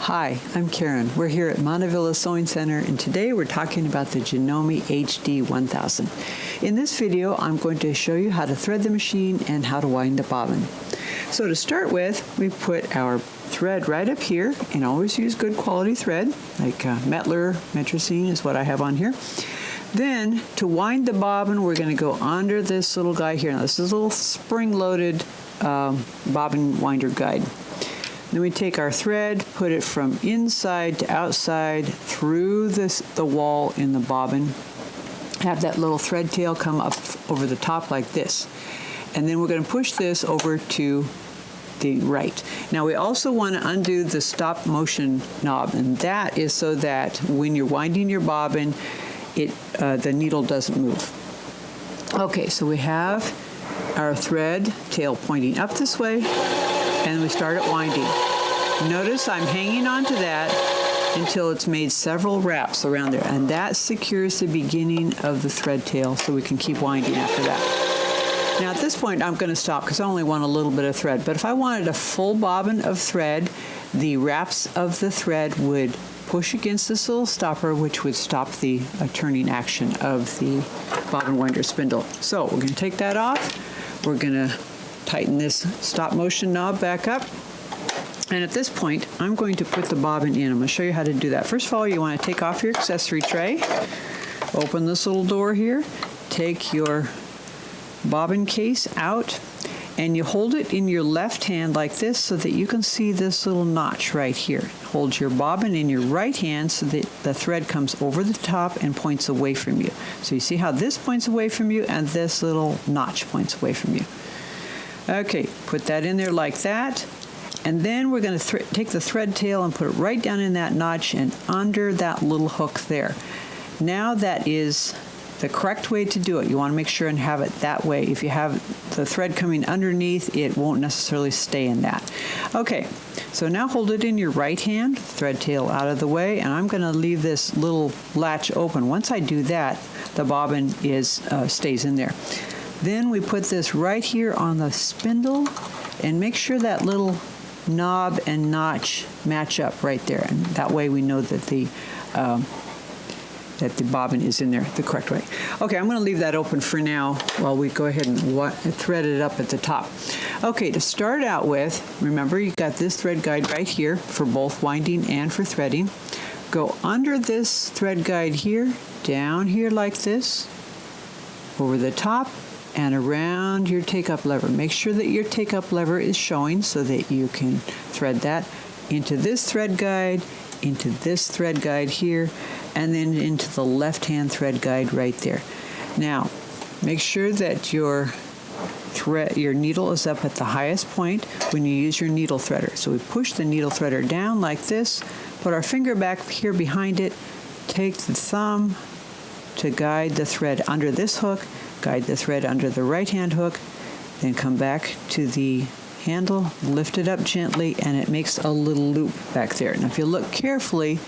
Hi, I'm Karen. We're here at Montavilla Sewing Center, and today we're talking about the Janome HD-1000. In this video, I'm going to show you how to thread the machine and how to wind the bobbin. So to start with, we put our thread right up here, and always use good quality thread, like Metler, Metricine is what I have on here. Then, to wind the bobbin, we're going to go under this little guy here. Now, this is a little spring-loaded bobbin winder guide. Then we take our thread, put it from inside to outside through the wall in the bobbin. Have that little thread tail come up over the top like this. And then we're going to push this over to the right. Now we also want to undo the stop motion knob, and that is so that when you're winding your bobbin, the needle doesn't move. Okay, so we have our thread tail pointing up this way, and we start it winding. Notice I'm hanging on to that until it's made several wraps around there, and that secures the beginning of the thread tail so we can keep winding after that. Now at this point I'm going to stop because I only want a little bit of thread, but if I wanted a full bobbin of thread, the wraps of the thread would push against this little stopper, which would stop the turning action of the bobbin winder spindle. So we're going to take that off. We're going to tighten this stop motion knob back up. And at this point, I'm going to put the bobbin in. I'm going to show you how to do that. First of all, you want to take off your accessory tray. Open this little door here. Take your bobbin case out, and you hold it in your left hand like this so that you can see this little notch right here. Hold your bobbin in your right hand so that the thread comes over the top and points away from you. So you see how this points away from you and this little notch points away from you. Okay, put that in there like that. And then we're going to take the thread tail and put it right down in that notch and under that little hook there. Now that is the correct way to do it. You want to make sure and have it that way. If you have the thread coming underneath, it won't necessarily stay in that. Okay, so now hold it in your right hand, thread tail out of the way, and I'm going to leave this little latch open. Once I do that, the bobbin stays in there. Then we put this right here on the spindle and make sure that little knob and notch match up right there, and that way we know that the bobbin is in there the correct way. Okay, I'm going to leave that open for now while we go ahead and thread it up at the top. Okay, to start out with, remember you've got this thread guide right here for both winding and for threading. Go under this thread guide here, down here like this, over the top, and around your take-up lever. Make sure that your take-up lever is showing so that you can thread that into this thread guide, into this thread guide here, and then into the left-hand thread guide right there. Now, make sure that your needle is up at the highest point when you use your needle threader. So we push the needle threader down like this, put our finger back here behind it, take the thumb to guide the thread under this hook, guide the thread under the right-hand hook, then come back to the handle, lift it up gently, and it makes a little loop back there. Now if you look carefully,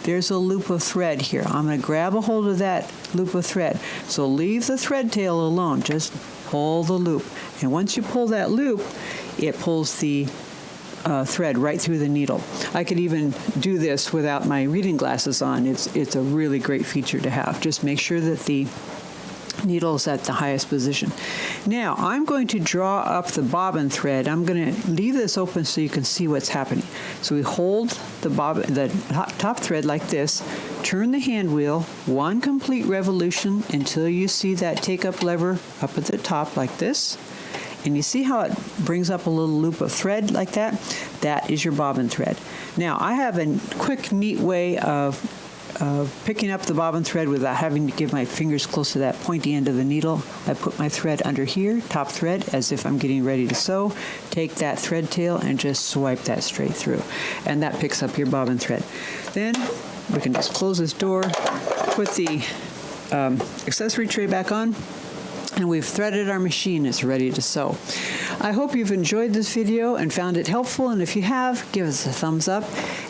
there's a loop of thread here. I'm going to grab a hold of that loop of thread. So leave the thread tail alone, just pull the loop. And once you pull that loop, it pulls the thread right through the needle. I could even do this without my reading glasses on. It's a really great feature to have. Just make sure that the needle is at the highest position. Now I'm going to draw up the bobbin thread. I'm going to leave this open so you can see what's happening. So we hold the top thread like this, turn the hand wheel one complete revolution until you see that take-up lever up at the top like this. And you see how it brings up a little loop of thread like that? That is your bobbin thread. Now I have a quick, neat way of picking up the bobbin thread without having to give my fingers close to that pointy end of the needle. I put my thread under here, top thread, as if I'm getting ready to sew. Take that thread tail and just swipe that straight through. And that picks up your bobbin thread. Then we can just close this door, put the accessory tray back on, and we've threaded our machine. It's ready to sew. I hope you've enjoyed this video and found it helpful, and if you have, give us a thumbs up.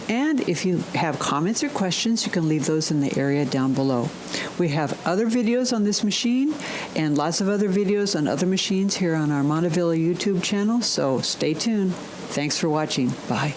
And if you have comments or questions, you can leave those in the area down below. We have other videos on this machine and lots of other videos on other machines here on our Montavilla YouTube channel, so stay tuned. Thanks for watching. Bye.